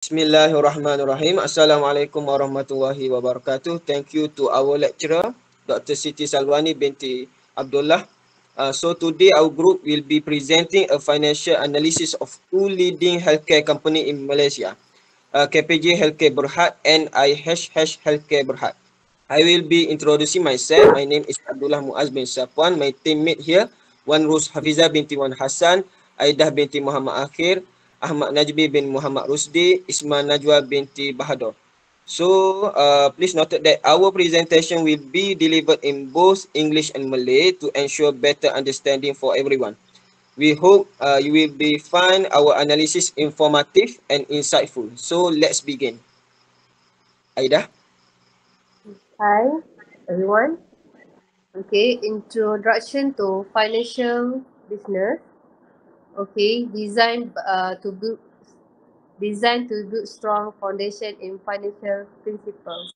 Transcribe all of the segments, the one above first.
Bismillahirrahmanirrahim. Assalamualaikum warahmatullahi wabarakatuh. Thank you to our lecturer, Dr. Siti Salwani binti Abdullah. So today our group will be presenting a financial analysis of two leading healthcare company in Malaysia, KPJ Healthcare Berhad and IHH Healthcare Berhad. I will be introducing myself. My name is Abdullah Muaz bin Safwan. My teammate here, Wan Rus Hafizah binti Wan Hassan, Aidah binti Muhammad Akhir, Ahmad Najbi bin Muhammad Rusdi, Isma Najwa binti Bahadur. So please note that our presentation will be delivered in both English and Malay to ensure better understanding for everyone. We hope you will be find our analysis informative and insightful. So let's begin. Aidah. Hi, everyone. Okay, introduction to financial business. Okay, designed to build strong foundation in financial principles.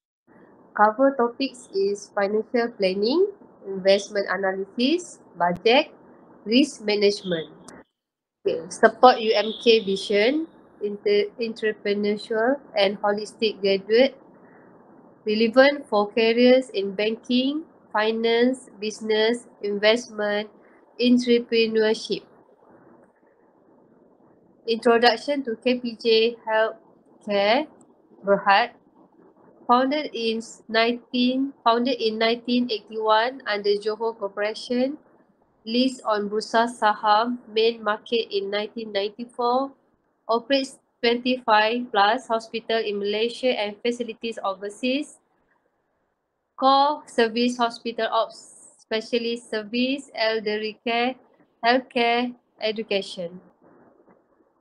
Cover topics is financial planning, investment analysis, budget, risk management. Okay, support UMK vision, entrepreneurial and holistic graduate, relevant for careers in banking, finance, business, investment, entrepreneurship. Introduction to KPJ Healthcare Berhad, founded in 1981 under Johor Corporation, list on Bursa Saham main market in 1994, operates 25 plus hospital in Malaysia and facilities overseas. Core service hospital of specialist service, elderly care, healthcare, education.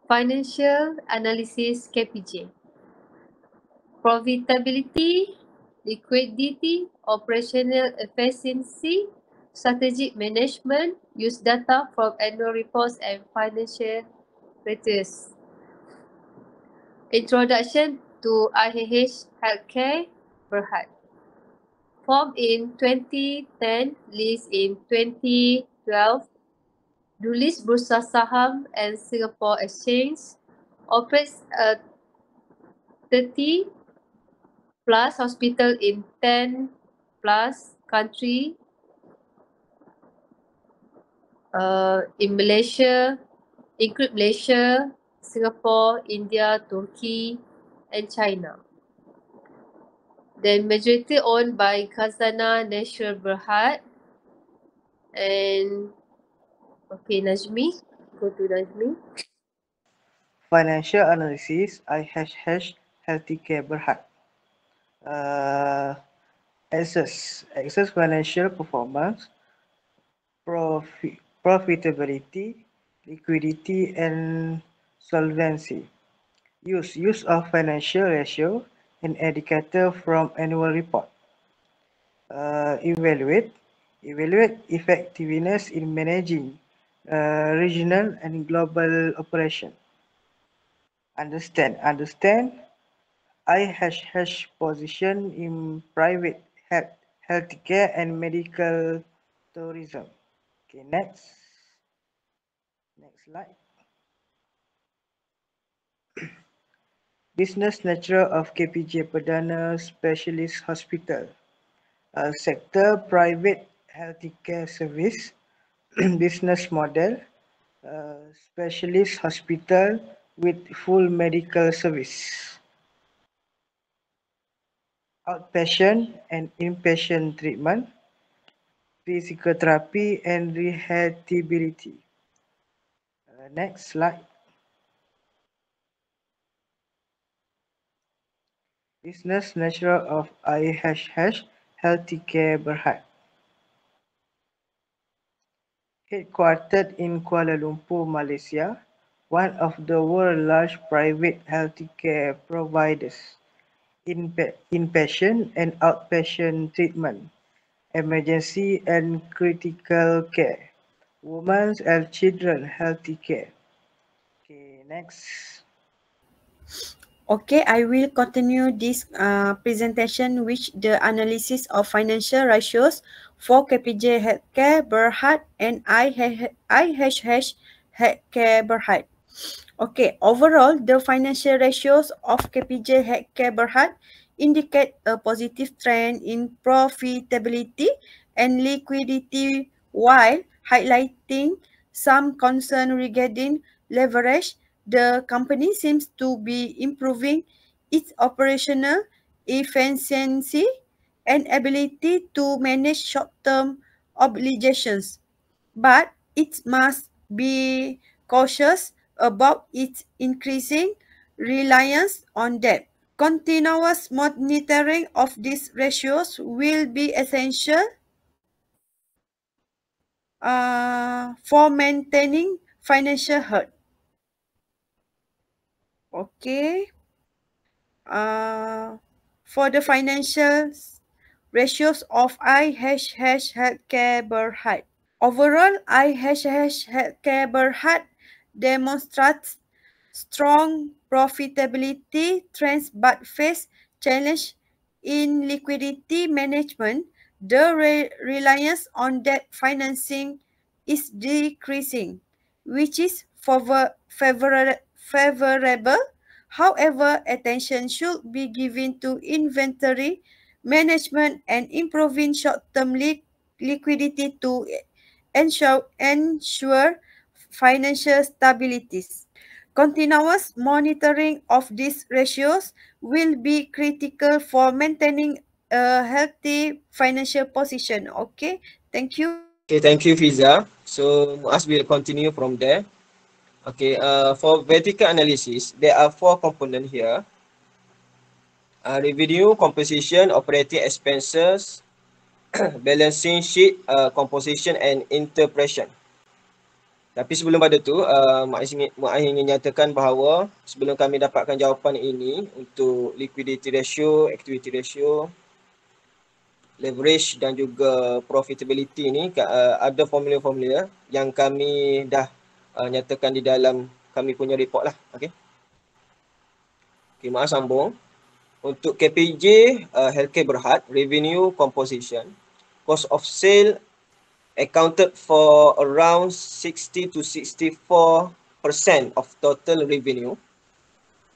Financial analysis KPJ. Profitability, liquidity, operational efficiency, strategic management, use data from annual reports and financial returns. Introduction to IHH Healthcare Berhad. Formed in 2010, list in 2012, Dulis Bursa Saham and Singapore Exchange, operates a 30 plus hospital in 10 plus country in Malaysia, include Malaysia, Singapore, India, Turkey and China. Then majority owned by Khazanah Nasional Berhad. And okay, Najmi, go to Najmi. Financial analysis IHH Healthcare Berhad. Access financial performance, profitability, liquidity, and solvency. Use of financial ratio and indicator from annual report. Evaluate effectiveness in managing regional and global operation. Understand IHH position in private healthcare and medical tourism. Okay, next slide. Business nature of KPJ Perdana Specialist Hospital. Sector private healthcare service. Business model. Specialist hospital with full medical service. Outpatient and inpatient treatment, physical therapy and rehabilitation. Next slide. Business nature of IHH Healthcare Berhad. Headquartered in Kuala Lumpur, Malaysia, one of the world's large private healthcare providers, inpatient and outpatient treatment, emergency and critical care, women's and children healthcare. Okay, next. Okay, I will continue this presentation with the analysis of financial ratios for KPJ Healthcare Berhad and IHH Healthcare Berhad. Okay, overall, the financial ratios of KPJ Healthcare Berhad indicate a positive trend in profitability and liquidity while highlighting some concern regarding leverage. The company seems to be improving its operational efficiency and ability to manage short-term obligations, but it must be cautious about its increasing reliance on debt. Continuous monitoring of these ratios will be essential for maintaining financial health. Okay. For the financial ratios of IHH Healthcare Berhad. Overall, IHH Healthcare Berhad demonstrates strong profitability trends but face challenge in liquidity management. The reliance on debt financing is decreasing, which is favorable. However, attention should be given to inventory management and improving short-term liquidity to ensure financial stabilities. Continuous monitoring of these ratios will be critical for maintaining a healthy financial position. Okay, thank you. Okay, thank you, Fiza. So Muaz will continue from there. Okay, for vertical analysis, there are 4 components here. Revenue, composition, operating expenses, balancing sheet, composition and interpretation. Tapi sebelum pada tu, Mak ingin nyatakan bahawa sebelum kami dapatkan jawapan ini untuk liquidity ratio, activity ratio, leverage dan juga profitability ni, ada formula-formula yang kami dah nyatakan di dalam kami punya report lah. Okay. Okay, Mak sambung. Untuk KPJ Healthcare Berhad, revenue composition, cost of sale accounted for around 60 to 64% of total revenue.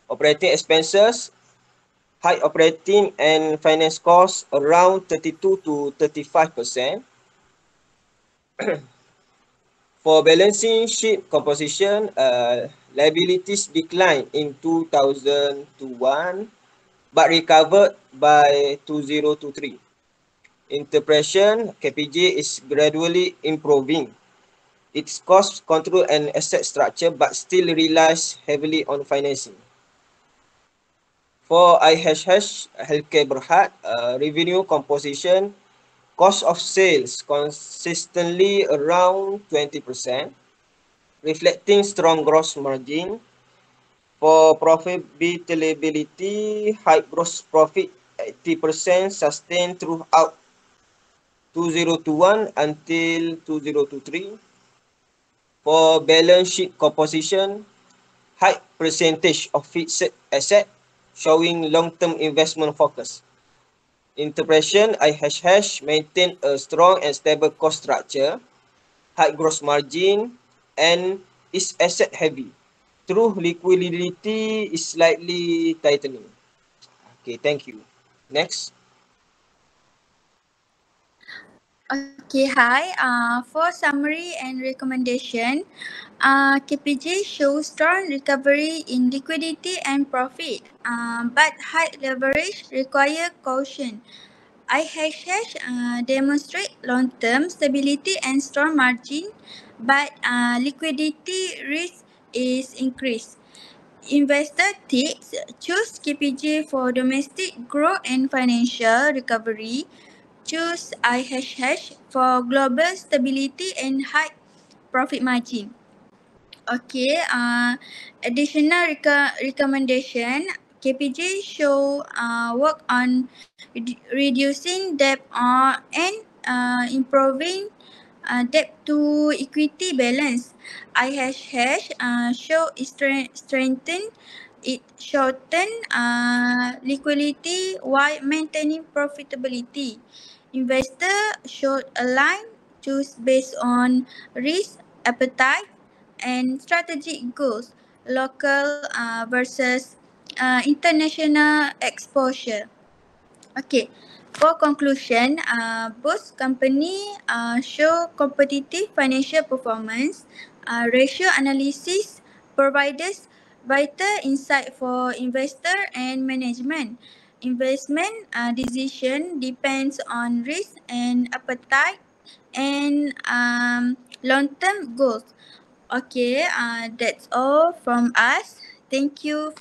Operating expenses, high operating and finance costs around 32 to 35%. For balancing sheet composition, liabilities declined in 2001 but recovered by 2023. Interpretation, KPJ is gradually improving its cost control and asset structure but still relies heavily on financing. For IHH Healthcare Berhad, revenue composition, cost of sales consistently around 20%, reflecting strong gross margin. For profitability, high gross profit 80% sustained throughout 2021 until 2023. For balance sheet composition, high percentage of fixed asset showing long-term investment focus. Interpretation, IHH maintain a strong and stable cost structure, high gross margin, and is asset heavy. Through liquidity is slightly tightening. Okay, thank you. Next. Okay, hi. For summary and recommendation, KPJ shows strong recovery in liquidity and profit, but high leverage require caution. IHH demonstrate long-term stability and strong margin, but liquidity risk is increased. Investor tips choose KPJ for domestic growth and financial recovery. Choose IHH for global stability and high profit margin. Okay, additional recommendation, KPJ show work on reducing debt and improving debt to equity balance. IHH show strengthen it shorten liquidity while maintaining profitability. Investor should align, choose based on risk, appetite, and strategic goals. local versus international exposure. Okay, for conclusion, both company show competitive financial performance. Ratio analysis provides vital insight for investor and management. Investment decision depends on risk and appetite and long-term goals. Okay, that's all from us. Thank you.